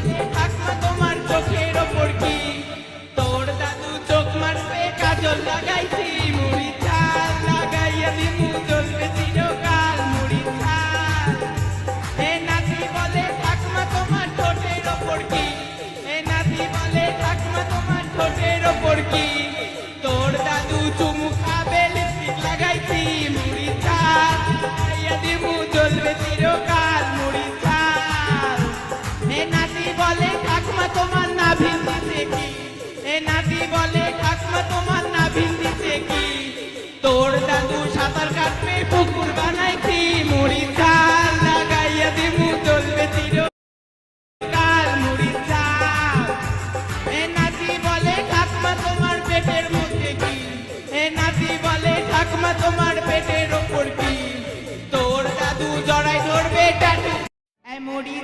বলে ঠাকমা তোমার চোখের ওপর কি তোর দাদু চোখ মারবে কাজল লাগাইছি মুড়ি চাল লাগাইয়া দিমু জ্বলবে চিরকাল মুড়ি চাল এ নাতি বলে ঠাকমা তোমার ঠোঁটের ওপর কি এ নাতি বলে ঠাকমা তোমার ঠোঁটের ওপর কি তোর দাদু চুমু খাবে লিপস্টিক লাগাইছি মুড়ি চাল লাগাইয়া দিমু জ্বলবে চিরকাল মুড়ি চাল এ নাতি বলে ঠাকমা তোমার নাভিন দিছে কি এ নাতি বলে ঠাকমা তোমার নাভিন দিছে কি তোর দাদু সাঁতার কাটবে পুকুর বানাইছি মুড়ি চাল লাগাইয়া দিমু জ্বলবে চিরকাল মুড়ি চাল এ নাতি বলে ঠাকমা তোমার পেটের মধ্যে কি এ নাতি বলে ঠাকমা তোমার পেটের ওপর কি তোর দাদু জড়াই ধরবে টাটু মুড়ি